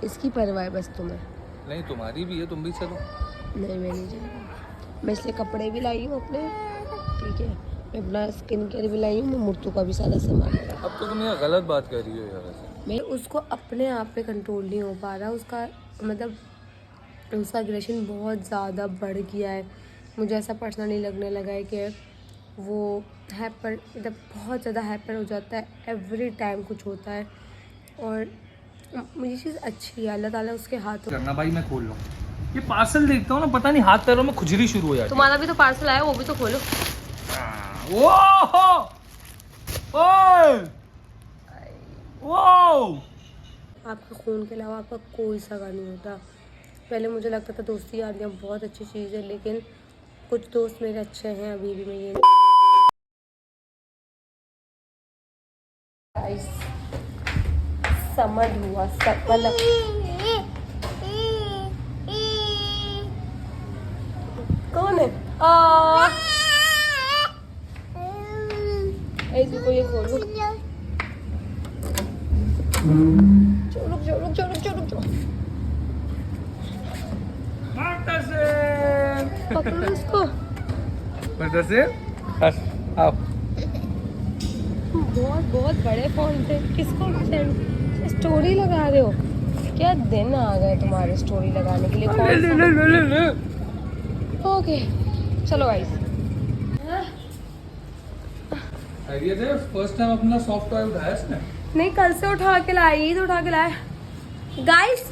इसकी परवाह है बस तुम्हें। नहीं तुम्हारी भी है, तुम भी चलो। नहीं मैं नहीं जाऊँगी। मैं इसलिए कपड़े भी लाई हूँ अपने, ठीक है, मैं अपना स्किन केयर भी लाई हूँ, मैं मुर्तू का भी सारा सामान है। अब तो तुम ये गलत बात कर रही हो यार ऐसे। मैं उसको अपने आप पे कंट्रोल नहीं हो पा रहा, उसका मतलब उसका एग्रेशन बहुत ज़्यादा बढ़ गया है। मुझे ऐसा पर्सनली लगने लगा है कि वो हैपर मतलब बहुत ज़्यादा हैपर हो जाता है, एवरी टाइम कुछ होता है। और मुझे चीज़ अच्छी है, अल्लाह ताला उसके हाथों करना भाई, मैं खोल लूँ ये पार्सल। देखता हूँ ना, पता नहीं हाथ पैरों में खुजली शुरू हो जाती है। तुम्हारा भी तो पार्सल आया, वो भी तो खोलो। आपके खून के अलावा आपका कोई सगा नहीं होता। पहले मुझे लगता था दोस्ती यारियाँ बहुत अच्छी चीज़ है, लेकिन कुछ दोस्त मेरे अच्छे हैं, अभी भी मैं ये समझ हुआ सब मतलब कौन है ऐसे को ये खोलो। रुक जाओ पकड़ो इसको। आओ। बहुत बड़े फोन पे किसको स्टोरी लगा रहे हो? क्या दिन आ गए तुम्हारे स्टोरी लगाने के लिए? ओके चलो गाइस। फर्स्ट टाइम अपना सॉफ्ट टॉय उठाया इसने। नहीं कल से उठा के लाया गाइस।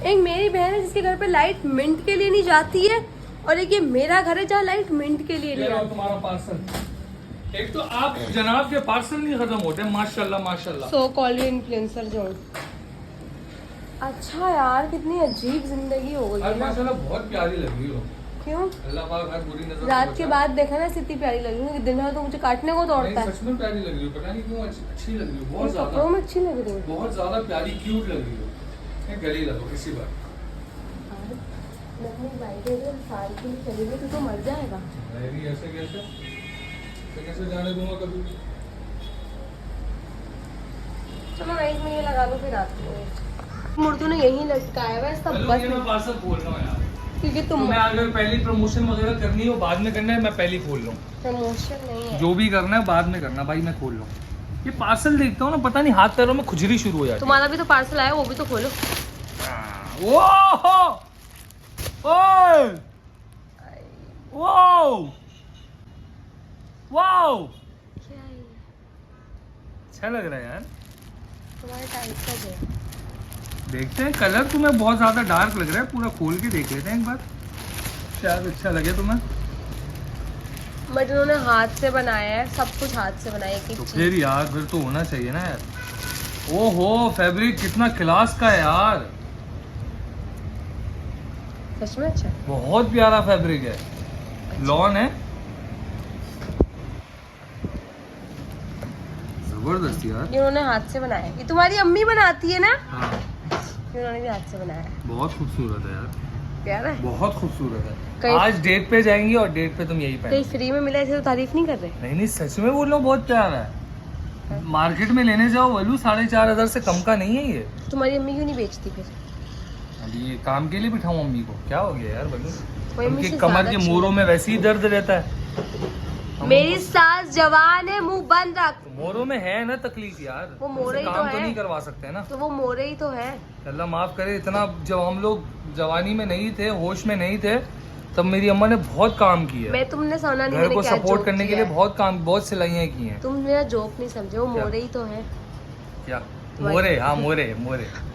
एक मेरी बहन है जिसके घर पे लाइट मिनट के लिए नहीं जाती है, और एक ये मेरा घर है जहाँ लाइट मिनट के लिए नहीं आती। तुम्हारा पार्सल। एक तो आप जनाब के पार्सल नहीं खत्म होते, माशाल्लाह माशाल्लाह। सो कॉल्ड इन्फ्लुएंसर जो। अच्छा यार कितनी अजीब जिंदगी हो गई है ना। माशाल्लाह बहुत प्यारी लग रही हो। क्यों? अल्लाह पाक हर बुरी नजर रात के बाद देखा ना इतनी प्यारी लग रही है, दिन भर तो मुझे काटने को दौड़ता है। सच में प्यारी लग रही हो, पता नहीं क्यों अच्छी लग रही हो, बहुत कपड़ों ज्यादा। में अच्छी लग रही है, बहुत ज्यादा प्यारी क्यूट लग रही हो। गली लगो इसी बार। मैं अपनी बाइक साल के लिए चली गई तो मर जाएगा। नहीं ऐसे कैसे जाने दूंगा कभी। चलो गाइस मैं ये लगा लूं फिर रात को। मुर्तू ने यही लटकाया हुआ है सब बस मैं पार्सल खोल रहा हूं यार, क्योंकि तुम्हें अगर पहली प्रमोशन वगैरह करनी हो बाद में करना है, मैं पहले खोल लूं। प्रमोशन नहीं है, जो भी करना है बाद में करना भाई, मैं खोल लूं। ये पार्सल देखता हूँ ना, पता नहीं हाथ पैरों में खुजली शुरू हो जाती है। तुम्हारा भी तो पार्सल आया, वो भी तो खोलो। क्या है ये? अच्छा लग रहा है यार, तुम्हारे टाइप का है। देखते हैं। कलर तुम्हें बहुत ज्यादा डार्क लग रहा है, पूरा खोल के देख लेते हैं एक बार, शायद अच्छा लगे तुम्हें। बट उन्होंने हाथ से बनाया है, सब कुछ हाथ से बनाया है। तो फिर यार फिर तो होना चाहिए ना यार। ओहो फैब्रिक कितना क्लास का है यार, सच में अच्छा, बहुत प्यारा फैब्रिक है। लॉन है, जबरदस्त यार। ये उन्होंने हाथ से बनाया है। ये तुम्हारी अम्मी बनाती है ना? हाँ उन्होंने भी हाथ से बनाया है। बहुत खूबसूरत है यार, प्यारा है, बहुत खूबसूरत है। आज डेट पे जाएंगी और डेट पे तुम यही कहीं पहन। फ्री में मिला ऐसे तो तारीफ नहीं कर रहे। नहीं सच में बोल रहा हूँ, बहुत प्यारा है। मार्केट में लेने जाओ वैल्यू 4,500 से कम का नहीं है ये। तुम्हारी अम्मी क्यों नहीं बेचती फिर? अभी ये काम के लिए बिठाऊं अम्मी को, क्या हो गया यार कोई वैल्यू। अम्मी उनके से कमर ज्यादा के अच्छी मोरों में वैसे ही दर्द रहता है। मेरी सास जवान है, मुंह बंद रख। मोरों में है ना तकलीफ यार, वो मोरे ही तो काम तो है। नहीं करवा सकते ना। तो वो मोरे ही तो है। अल्लाह माफ करे, इतना जब हम लोग जवानी में नहीं थे, होश में नहीं थे, तब मेरी अम्मा ने बहुत काम किया। मैं तुमने सुना नहीं, घर मैंने को क्या सपोर्ट जोक करने के किया लिए है। बहुत काम, बहुत सिलाइयाँ की हैं। तुम मेरा जोक नहीं समझे, वो क्या? मोरे ही तो है। क्या मोरे? हाँ मोरे।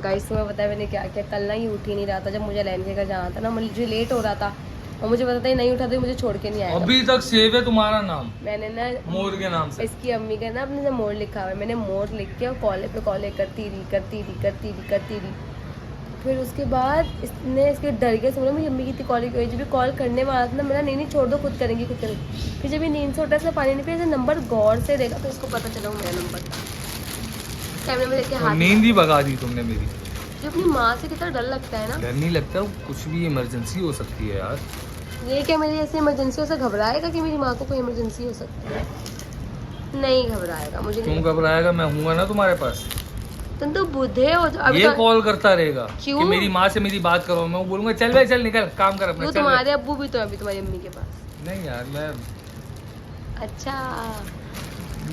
गाइस तुम्हें पता है मैंने क्या किया? कल ना ही उठ ही नहीं रहा था, जब मुझे लैन के घर जाना था ना, मुझे लेट हो रहा था और मुझे पता था ये नहीं उठा तो मुझे छोड़ के नहीं आएगा। अभी तक सेव है तुम्हारा नाम, मैंने ना मोर के नाम से। इसकी अम्मी का ना अपने से मोर लिखा हुआ है, मैंने मोर लिख के कॉले पे कॉले करती रही। फिर उसके बाद इसने इसके डर के समझो मेरी अम्मी की इतनी कॉल की, जब भी कॉल करने वाला था ना, मेरा नहीं छोड़ दो, खुद करेंगी। फिर जब ये नींद से उठा, इसने पानी नहीं पिया, नंबर गौर से देखा तो इसको पता चला मेरा नंबर था। कैमरे में लेके हाथ नींद ही भगा दी तुमने मेरी। जो अपनी माँ से कितना डर लगता है ना। डर नहीं लगता, कुछ भी इमरजेंसी हो सकती है यार। ये क्या मेरी ऐसी इमरजेंसी से घबराएगा कि मेरी माँ को कोई इमरजेंसी हो सकती है? नहीं घबराएगा, मुझे क्यों नहीं। घबराएगा, मैं हूँ ना तुम्हारे पास। तुम तो बुद्धे हो अभी ये तो। कॉल करता रहेगा क्यों? कि मेरी माँ से मेरी बात करो, मैं बोलूंगा चल भाई चल निकल काम कर अपना, क्यों, चल तुम्हारे अब्बू भी तो है अभी तुम्हारी अम्मी के पास। भाई। नहीं यार मैं, अच्छा,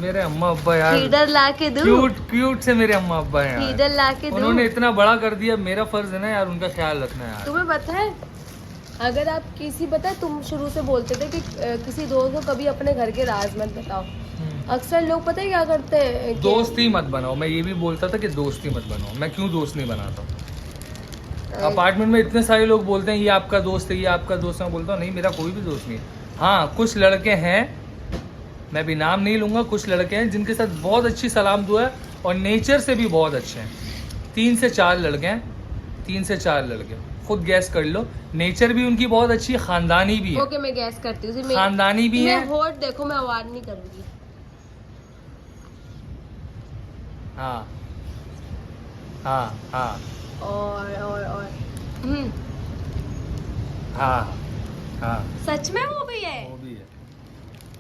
मेरे अम्मा अब्बा यार फीडर ला के दूं? क्यूट क्यूट से मेरे अम्मा अब्बा हैं यार। फीडर ला के दूं? उन्होंने इतना बड़ा कर दिया, मेरा फर्ज है ना यार उनका ख्याल रखना यार। तुम्हें पता है, अगर आप किसी, पता है तुम शुरू से बोलते थे कि किसी दोस्त को कभी अपने घर के राज मत बताओ। अक्सर लोग पता है क्या करते हैं कि दोस्त ही मत बनाओ, मैं ये भी बोलता था कि दोस्त ही मत बनाओ। मैं क्यों दोस्त नहीं बनाता? अपार्टमेंट में इतने सारे लोग बोलते हैं ये आपका दोस्त है, ये आपका दोस्त है। मैं बोलता हूँ नहीं, मेरा कोई भी दोस्त नहीं है। हाँ कुछ लड़के हैं, मैं भी नाम नहीं लूँगा, कुछ लड़के हैं जिनके साथ बहुत अच्छी सलाम दुआ है और नेचर से भी बहुत अच्छे हैं। 3 से 4 लड़के हैं, 3 से 4 लड़के, खुद गैस कर लो। नेचर भी उनकी बहुत अच्छी है, खानदानी भी है। ओके मैं गैस करती हूँ, खानदानी भी है। होठ देखो, मैं अवार्ड नहीं करूँगी। हाँ हाँ हाँ और हाँ हाँ सच में वो भी है। वो भी है।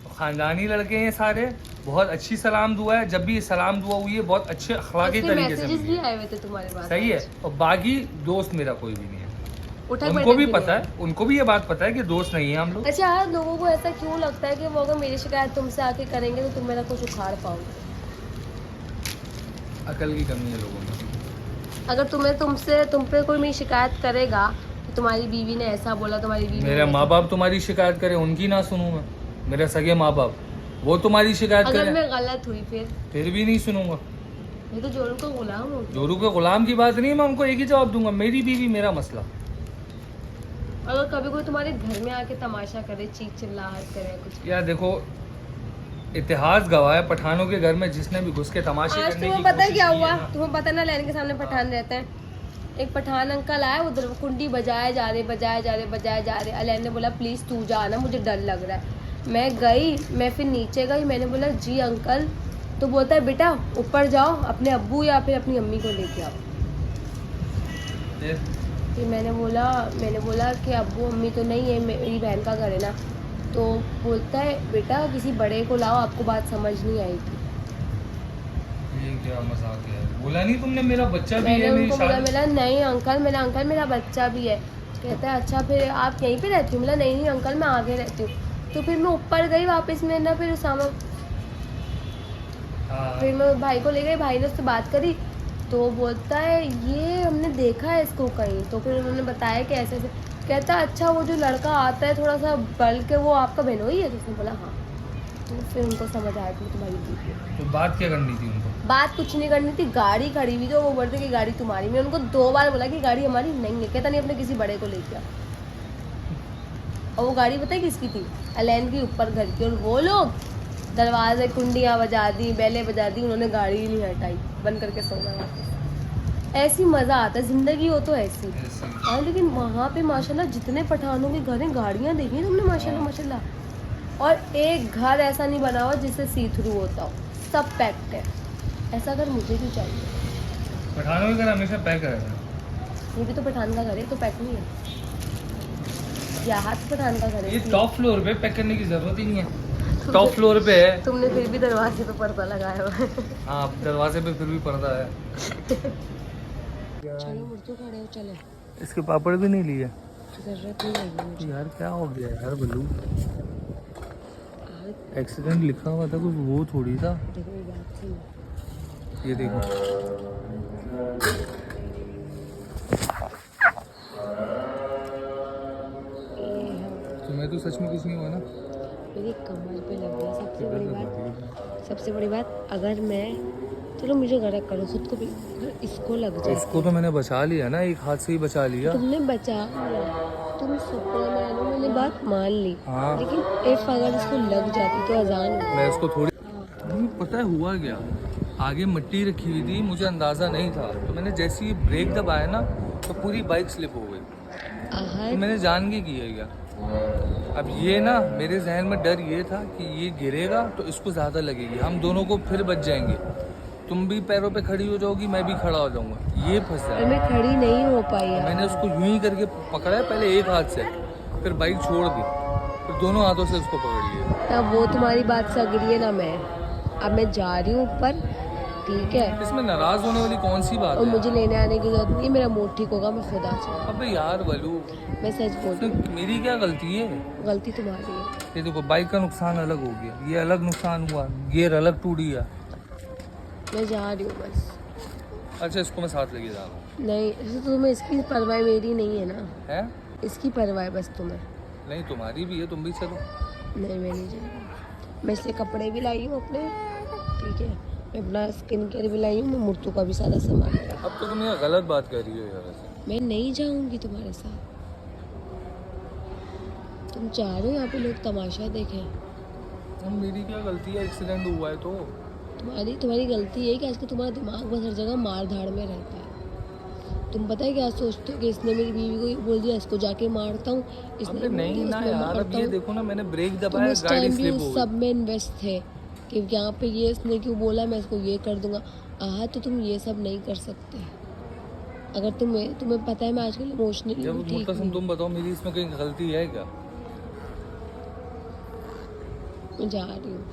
तो खानदानी लड़के हैं सारे, बहुत अच्छी सलाम दुआ है। जब भी सलाम दुआ हुई है बहुत अच्छे अखलाकी तरीके से मैसेजेस हुई भी है। आए हुए थे तुम्हारे पास। सही है। और बाकी दोस्त मेरा कोई भी नहीं है। उठक उनको बैठक भी नहीं पता है। है, उनको भी ये बात पता है कि दोस्त नहीं है हम लोग। अच्छा यार, लोगों को ऐसा क्यों लगता है कि वो अगर मेरी शिकायत तुमसे आके करेंगे तो तुम मेरा कुछ उखाड़ पाओगे? अकल की कमी है लोगों में। अगर तुम पे कोई मेरी शिकायत करेगा तो तुम्हारी बीवी ने ऐसा बोला, तुम्हारी बीवी मेरे माँ बाप तुम्हारी शिकायत करे, उनकी ना सुनूं मैं? मेरे सगे माँ बाप वो तुम्हारी शिकायत अगर करे, मैं गलत हुई फिर भी नहीं सुनूंगा। मैं तो जोरू का गुलाम हूँ। जोरू के गुलाम की बात नहीं है, मैं उनको एक ही जवाब दूंगा, मेरी बीवी मेरा मसला। अगर कभी कोई तुम्हारे घर में आके तमाशा करे, चीख चिल्लाहट करे कुछ। यार देखो, इतिहास गवाह है पठानों के घर में जिसने भी घुस के तमाशे आज करने तुम्हें की पता है कोशिश क्या की हुआ? है ना। तुम्हें पता है ना, लैन के सामने पठान रहते हैं। एक पठान अंकल आए, उधर कुंडी बजाए जा रहे। अलैन ने बोला प्लीज तू जा ना, मुझे डर लग रहा है। मैं गई, मैं फिर नीचे गई, मैंने बोला जी अंकल, तो बोलता है बेटा ऊपर जाओ, अपने अब्बू या फिर अपनी अम्मी को लेके आओ। फिर मैंने बोला कि अब्बू अम्मी तो नहीं है, मेरी बहन का घर है ना। तो बोलता है बेटा किसी बड़े को लाओ, आपको बात समझ नहीं आएगी। ये क्या मजाक है? बोला नहीं तुमने मेरा बच्चा भी मैंने है, मेरी उनको बोला, शादी। मेरा नहीं अंकल, मेरा बच्चा भी है। कहता है अच्छा फिर आप यहीं पे रहती हो? बोला नहीं अंकल, मैं आगे रहती हूँ। तो फिर मैं ऊपर गई वापस में ना, फिर उसामा, हाँ। फिर मैं भाई को ले गई, भाई ने उससे बात करी तो बोलता है ये हमने देखा है इसको कहीं। तो फिर उन्होंने बताया कि ऐसे ऐसे। कहता अच्छा वो जो लड़का आता है थोड़ा सा बल के, वो आपका बहनोई है? तो उसने बोला हाँ। तो फिर उनको समझ आया कि तुम्हारी बीवी है। तो बात क्या करनी थी उनको? बात कुछ नहीं करनी थी, गाड़ी खड़ी हुई थी, वो बोलते कि गाड़ी तुम्हारी। मैं उनको 2 बार बोला कि गाड़ी हमारी नहीं है। कहता नहीं, अपने किसी बड़े को लेके आओ। और वो गाड़ी पता है किसकी थी? अलैन की ऊपर घर की। और वो लोग दरवाजे कुंडियाँ बजा दी, बेलें बजा दी, उन्होंने गाड़ी ही नहीं हटाई, बंद करके सो गए वापस। ऐसी मज़ा आता है, ज़िंदगी हो तो ऐसी। हाँ लेकिन वहाँ पे माशाल्लाह जितने पठानों के घर हैं, गाड़ियाँ देखी तुमने माशाल्लाह माशाल्लाह। और एक घर ऐसा नहीं बना हुआ जिससे सी थ्रू होता हो, सब पैक्ड है। ऐसा घर मुझे भी चाहिए। पठानों के घर हमेशा पैक रहता है। ये भी तो पठान का घर है, तो पैक नहीं है? यहाँ तो पठान का घर है। ये टॉप फ्लोर पे पैक करने की जरूरत ही नहीं है, टॉप फ्लोर पे है। तुमने फिर भी दरवाजे पे पर्दा लगाया हुआ है। हाँ दरवाजे पे फिर भी पर्दा है। चलो मुर्तू खड़े हो, चले। इसके पापड़ भी नहीं लिए जरूरत नहीं लगी मुझे। यार, क्या हो गया यार बल्लू? एक्सीडेंट लिखा हुआ था कुछ, वो थोड़ी था। देखो ये बात सुनो। ये देखो, तुम्हें तो सच में कुछ नहीं हुआ ना? मेरी कमर पे लग गया। सबसे बड़ी बात, अगर मैं, चलो मुझे गलत करो खुद को भी, अगर इसको लग जाए। इसको तो मैंने बचा लिया ना, एक हाथ से ही बचा लिया। तुमने बचा लिया, तुम सुपरमैन हो, मैंने बात मान ली। हाँ। लेकिन इफ अगर इसको लग जाती तो अजान होती। मैं उसको थोड़ी, तुम्हें पता है हुआ क्या? आगे मिट्टी रखी हुई थी, मुझे अंदाज़ा नहीं था, तो मैंने जैसे ही ब्रेक दबाया ना तो पूरी बाइक स्लिप हो गई। तो मैंने जान के किया क्या? अब ये ना मेरे जहन में डर ये था कि ये गिरेगा तो इसको ज़्यादा लगेगी, हम दोनों को फिर बच जाएंगे। तुम भी पैरों पे खड़ी हो जाओगी, मैं भी खड़ा हो जाऊंगा। ये फंसा है। मैं खड़ी नहीं हो पाई यार। मैंने उसको यूं ही करके पकड़ा है, पहले एक हाथ से, फिर बाइक छोड़ दी, फिर दोनों हाथों से उसको पकड़ लिया। तब वो तुम्हारी बात से अग्री है ना मैं। अब मैं जा रही हूँ ऊपर, ठीक है। इसमें नाराज होने वाली कौन सी बात और है? मुझे लेने आने की जरूरत नहीं है, मेरा मूड ठीक होगा, मैं खुद आ जाऊंगी। अबे यार वलू, मैं सच बोल रही हूँ, मेरी क्या गलती है? गलती तुम्हारी है। ये देखो बाइक का नुकसान अलग हो गया, ये अलग नुकसान हुआ, गियर अलग टूट गया। मैं जा रही हूँ बस। अच्छा इसको मैं साथ लेके जा रहा हूँ। नहीं, ऐसे तो तुम्हें इसकी परवाह मेरी नहीं है ना, है? इसकी परवाह है बस तुम्हें। नहीं तुम्हारी भी है, तुम भी चलो। नहीं, मैं नहीं जा रही। मैं इसलिए कपड़े भी लाई हूँ अपने, ठीक है, मैं अपना स्किन केयर भी लाई हूँ, मैं मुर्तू का भी सारा सामान लाई हूँ। अब तो तुम ये गलत बात कर रही हो यार ऐसे। मैं नहीं जाऊंगी तुम्हारे साथ। तुम चाह रहे हो यहाँ पे लोग तमाशा देखें? अब मेरी क्या गलती है, एक्सीडेंट हुआ है तो। तुम्हारी गलती है कि आजकल तुम्हारा दिमाग बस हर जगह मार धाड़ में रहता है। तुम पता है क्या सोचते हो कि इसने मेरी बीवी को ये बोल दिया, इसको जाके मारता हूँ, इसने अबे बोल नहीं दिया, ना इसमें यार, अब मारता ये हूँ। देखो ना, मैंने ब्रेक तुम दबाया, उस गाड़ी टाइम भी स्लिप उस हो सब गई। में इन्वेस्ट थे कि यहाँ पे ये इसने क्यों बोला मैं इसको ये कर दूंगा। तो तुम ये सब नहीं कर सकते। अगर तुम्हें पता है मैं आजकल इमोशनली जब ठीक मुर्तसिम नहीं तुम बताओ, मेरी इसमें कहीं गलती है क्या? मैं जा रही हूँ।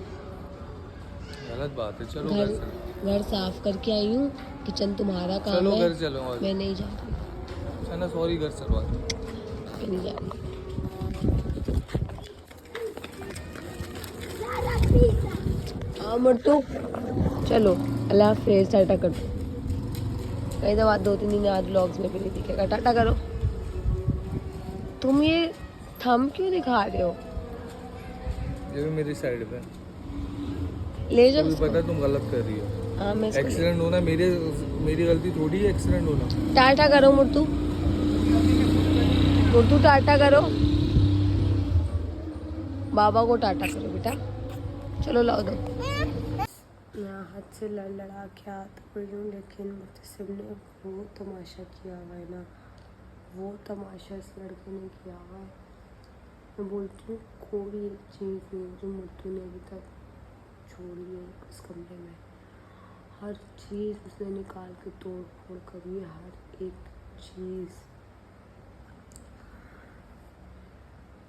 गलत बात है, चलो घर घर चलो। घर साफ करके आई हूँ, किचन तुम्हारा काम चलो है। घर चलो आज। मैं नहीं जा रही, अच्छा ना, सॉरी घर चलो आज। मैं नहीं जा रही। हाँ मुर्तू, चलो अल्लाह हाफिज़, टाटा कर दो। कहीं तो बात 2-3 दिन आज व्लॉग्स में भी नहीं दिखेगा, टाटा करो। तुम ये थंब क्यों दिखा रहे हो? ये भी मेरी साइड पे। ले जाओ तुम्हें उसको। पता है तुम गलत कर रही हो। हाँ मैं इसको ले- एक्सीडेंट होना मेरी गलती थोड़ी है, एक्सीडेंट होना। टाटा करो मुर्तू, मुर्तू टाटा करो, बाबा को टाटा करो बेटा। चलो लाओ दो। यहाँ हाथ से लड़ा के आता पड़ी हूँ, लेकिन मुझसे ने वो तमाशा किया हुआ है ना, वो तमाशा इस लड़के ने किया हुआ है। मैं बोलती हूँ कोई एक चीज़ नहीं जो मुर्तू ने अभी तक छोड़ी है उस कमरे में। हर चीज़ उसने निकाल के तोड़ फोड़ करी है, हर एक चीज़।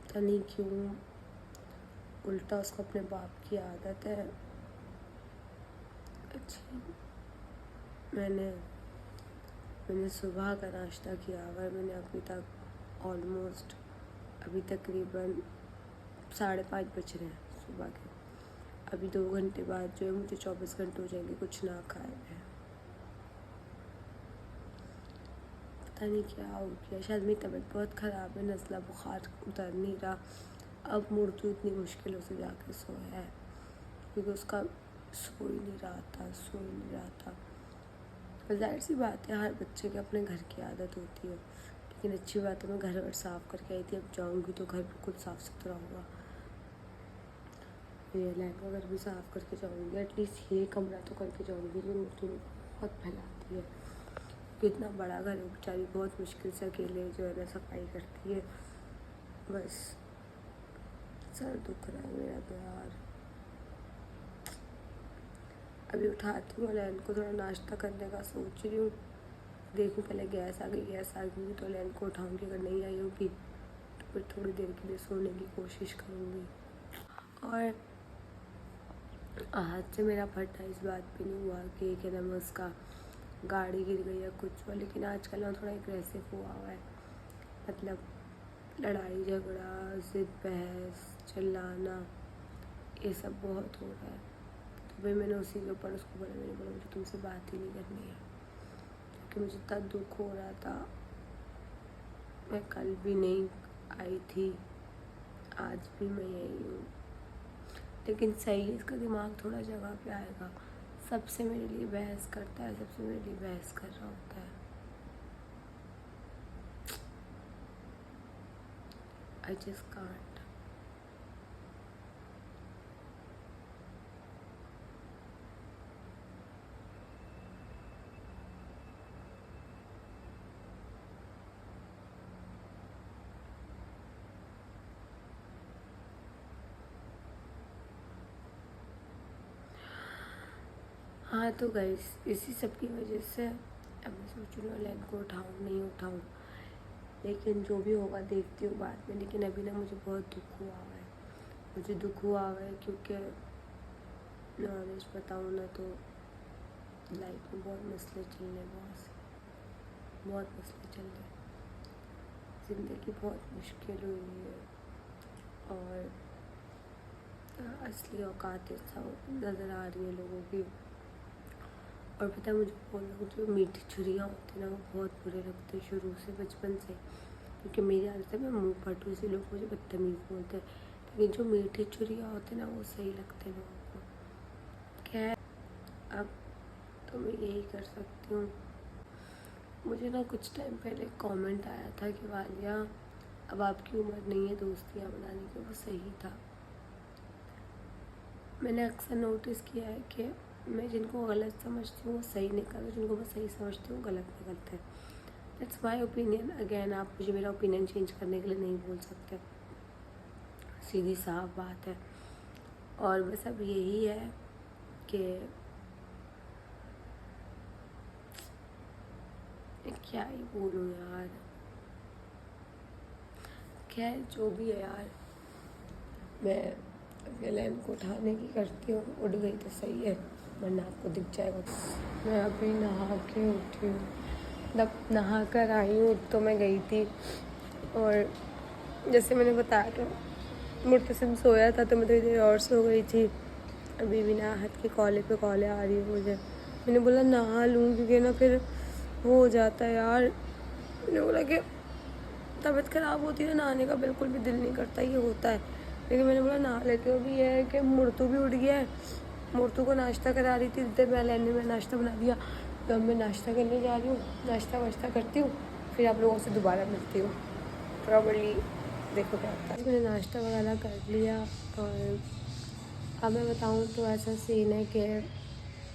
पता नहीं क्यों उल्टा उसको अपने बाप की आदत है। अच्छी मैंने सुबह का नाश्ता किया हुआ है, मैंने अभी तक ऑलमोस्ट अभी तकरीबन 5:30 बज रहे हैं सुबह के। अभी 2 घंटे बाद जो है मुझे 24 घंटे हो जाएंगे कुछ ना खाए हुए। पता नहीं क्या हो गया, शायद मेरी तबीयत बहुत ख़राब है, नज़ला बुखार उतर नहीं रहा। अब मुर्तू इतनी मुश्किलों से जाकर सोया है क्योंकि उसका सो ही नहीं रहा था। जाहिर सी बात है, हर बच्चे के अपने घर की आदत होती है, लेकिन अच्छी बात है मैं घर वर साफ़ करके आई थी। अब जाऊँगी तो घर बिल्कुल साफ़ सुथरा होगा। ये लहंगा घर भी साफ़ करके जाऊँगी, एटलीस्ट ये कमरा तो करके जाऊँगी जो मुर्तू बहुत फैलाती है। इतना बड़ा घर है, बेचारी बहुत मुश्किल से अकेले जो है ना सफाई करती है। बस सर दुख रहा है मेरा तो यार। अभी उठाती हूँ लैन को, थोड़ा नाश्ता करने का सोच रही हूँ। देखूँ पहले गैस आ गई तो लैन को उठाऊँगी, अगर नहीं आई होगी तो फिर थोड़ी देर के लिए सोने की कोशिश करूँगी। और आज से मेरा फटा इस बात पे नहीं हुआ कि क्या नाम उसका गाड़ी गिर गई या कुछ हुआ, लेकिन आजकल ना थोड़ा एग्रेसिव हुआ है। मतलब लड़ाई झगड़ा, ज़िद बहस, चिल्लाना, ये सब बहुत हो रहा है। तो भाई मैंने उसी के ऊपर उसको बोला, मैंने बोला मुझे तुमसे बात ही नहीं करनी है, क्योंकि मुझे इतना दुख हो रहा था। मैं कल भी नहीं आई थी, आज भी मैं यही हूँ, लेकिन सही है इसका दिमाग थोड़ा जगह पे आएगा। सबसे मेरे लिए बहस करता है, सबसे मेरे लिए बहस कर रहा होता है। I just can't. हाँ तो गाइस, इसी सब की वजह से अब मैं सोच रही हूँ लैन को उठाऊँ नहीं उठाऊँ, लेकिन जो भी होगा देखती हूँ बाद में। लेकिन अभी ना मुझे बहुत दुख हुआ है, क्योंकि नॉलेज बताऊँ ना तो लाइफ में बहुत मसले चल रहे हैं, बहुत मसले चल रहे हैं। ज़िंदगी बहुत मुश्किल हुई है और असली औकात सब नज़र आ रही है लोगों की। और पता है मुझे वो लोग जो मीठी छुरियाँ होती हैं ना, वो बहुत बुरे लगते हैं शुरू से, बचपन से। क्योंकि मेरी आदत है, मैं मुँह पटू, इसी लोग मुझे बदतमीज़ बोलते हैं। लेकिन जो मीठी छुरियाँ होती हैं ना, वो सही लगते हैं लोगों को। खैर, अब तो मैं यही कर सकती हूँ। मुझे ना कुछ टाइम पहले कमेंट आया था कि वालिया, अब आपकी उम्र नहीं है दोस्तियाँ बनाने की। वो सही था। मैंने अक्सर नोटिस किया है कि मैं जिनको गलत समझती हूँ वो सही निकलते, जिनको मैं सही समझती हूँ गलत निकलते हैं। That's my opinion. अगेन, आप मुझे मेरा ओपिनियन चेंज करने के लिए नहीं बोल सकते, सीधी साफ बात है। और बस अब यही है कि क्या ही बोलूँ यार। खैर, जो भी है यार, मैं अपने लैन को उठाने की करती हूँ। उड़ गई तो सही है, वरना आपको दिख जाएगा। मैं अभी नहा के उठी हूँ, जब नहा कर आई हूँ तो मैं गई थी। और जैसे मैंने बताया था, मुर्तसिम सोया था तो मैं थोड़ी देर और सो गई थी। अभी भी नाहत के कॉले पे कॉले आ रही है मुझे। मैंने बोला नहा लूँ, क्योंकि ना फिर वो हो जाता है यार। मैंने बोला कि तबीयत ख़राब होती है, नहाने का बिल्कुल भी दिल नहीं करता, ये होता है। लेकिन मैंने बोला नहा लेती हूँ। अभी ये है कि मुर्तू भी उठ गया है। मुर्तू को नाश्ता करा रही थी, इतने पहले में नाश्ता बना दिया। तो अब मैं नाश्ता करने जा रही हूँ, नाश्ता वाश्ता करती हूँ, फिर आप लोगों से दोबारा मिलती हूँ। प्रॉबली देखो क्या होता है। मैंने नाश्ता वगैरह कर लिया और अब मैं बताऊँ तो ऐसा सीन है कि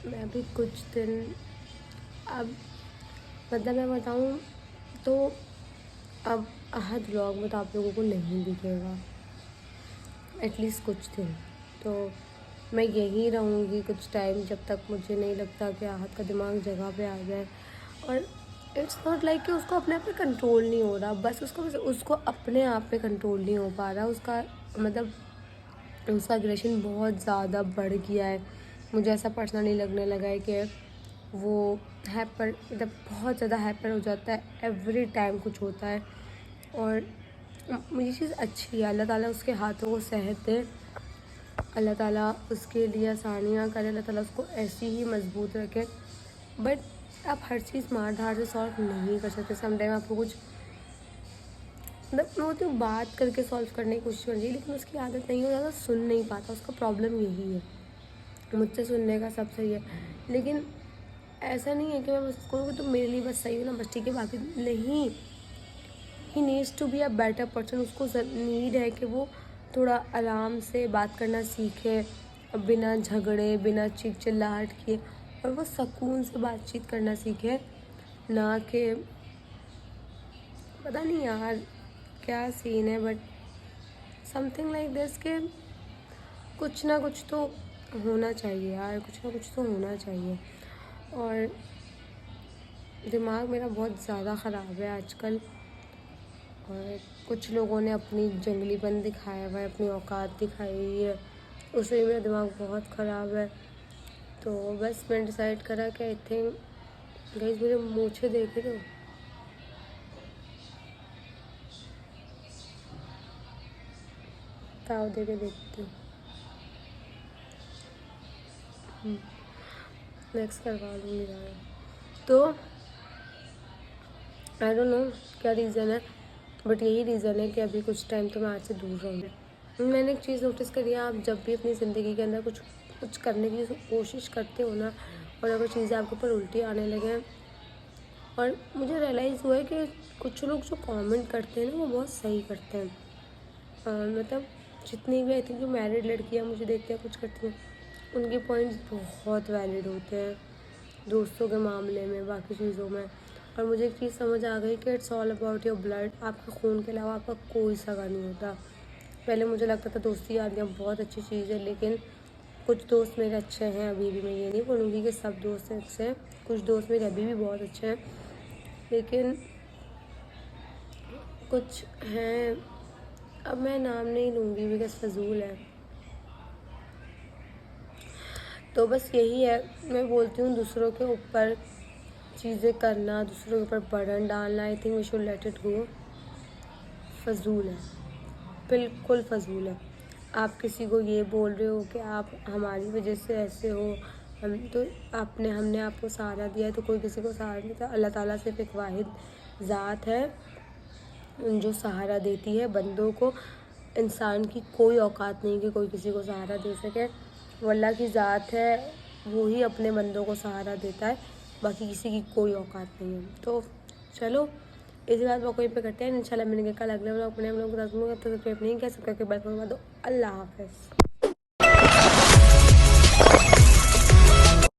मैं अभी कुछ दिन, अब मतलब मैं बताऊँ तो अब अहद व्लॉग में तो आप लोगों को नहीं दिखेगा एटलीस्ट कुछ दिन। तो मैं यहीं रहूँगी कुछ टाइम, जब तक मुझे नहीं लगता कि आहत का दिमाग जगह पे आ जाए। और इट्स नॉट लाइक कि उसको अपने आप पे कंट्रोल नहीं हो रहा, बस उसको अपने आप पे कंट्रोल नहीं हो पा रहा। उसका मतलब उसका एग्रेशन बहुत ज़्यादा बढ़ गया है। मुझे ऐसा पर्सनली लगने लगा है कि वो हैपर, मतलब बहुत ज़्यादा हैपर हो जाता है। एवरी टाइम कुछ होता है। और ये चीज़ अच्छी है, अल्लाह ताला उसके हाथों को सेहत दे, अल्लाह ताला उसके लिए आसानियाँ करे, अल्लाह ताला उसको ऐसी ही मजबूत रखे। बट आप हर चीज़ मार धाड़ से सॉल्व नहीं कर सकते। समटाइम आपको कुछ, मतलब वो तो बात करके सॉल्व करने की कोशिश करनी चाहिए, लेकिन उसकी आदत नहीं हो, ज़्यादा सुन नहीं पाता। उसका प्रॉब्लम यही है। मुझसे सुनने का सब सही है, लेकिन ऐसा नहीं है कि मैं बस उसको तो मेरे लिए बस सही हो ना, बस ठीक है, बाकी नहीं। He needs to be a better person. उसको नीड है कि वो थोड़ा आराम से बात करना सीखे, बिना झगड़े, बिना चीख चिल्लाहट किए, और वो सुकून से बातचीत करना सीखे। ना कि पता नहीं यार क्या सीन है, बट समथिंग लाइक दिस के कुछ ना कुछ तो होना चाहिए यार, कुछ ना कुछ तो होना चाहिए। और दिमाग मेरा बहुत ज़्यादा ख़राब है आजकल। और कुछ लोगों ने अपनी जंगलीपन दिखाया हुआ है, अपनी औकात दिखाई हुई है, उससे मेरा दिमाग बहुत ख़राब है। तो बस मैंने डिसाइड करा कि आई थिंक गाइस, मुझे मूछें देखे तो ताव दे के देखती हूँ, नेक्स्ट करवा लूँगी ज़्यादा। तो आई डोंट नो क्या रीज़न है, बट यही रीज़न है कि अभी कुछ टाइम तो मैं आज से दूर रहूँगी। मैंने एक चीज़ नोटिस करी है, आप जब भी अपनी ज़िंदगी के अंदर कुछ करने की कोशिश करते हो ना, और अगर चीज़ें आपके ऊपर उल्टी आने लगे, और मुझे रियलाइज़ हुआ है कि कुछ लोग जो कमेंट करते हैं ना, वो बहुत सही करते हैं। मतलब जितनी भी आई थिंक जो मैरिड लड़कियाँ मुझे देखते हैं कुछ करती हैं, उनके पॉइंट्स बहुत वैलिड होते हैं दोस्तों के मामले में, बाकी चीज़ों में। और मुझे एक चीज़ समझ आ गई कि it's all about your blood. आपके खून के अलावा आपका कोई सगा नहीं होता। पहले मुझे लगता था दोस्ती यारियाँ बहुत अच्छी चीज़ है, लेकिन कुछ दोस्त मेरे अच्छे हैं अभी भी। मैं ये नहीं बोलूँगी कि सब दोस्त अच्छे हैं, कुछ दोस्त मेरे अभी भी बहुत अच्छे हैं, लेकिन कुछ हैं, अब मैं नाम नहीं लूँगी बिकॉज फजूल है। तो बस यही है, मैं बोलती हूँ दूसरों के ऊपर चीज़ें करना, दूसरों के ऊपर बर्डन डालना, I think we should let it go. फजूल है, बिल्कुल फजूल है। आप किसी को ये बोल रहे हो कि आप हमारी वजह से ऐसे हो, हम तो हमने आपको सहारा दिया है, तो कोई किसी को सहारा नहीं देता। अल्लाह ताला सिर्फ एक वाहिद ज़ात है जो सहारा देती है बंदों को। इंसान की कोई औकात नहीं कि कोई किसी को सहारा दे सके। वो अल्लाह की ज़ात है, वो ही अपने बंदों को सहारा देता है, बाकी किसी की कोई औकात नहीं है। तो चलो इसी बात को कोई पे करते हैं इंशाल्लाह। मैंने कल अगले व्लॉग अपने हम लोग को नहीं कर सकते, बेल दबा दो। अल्लाह हाफ़िज़।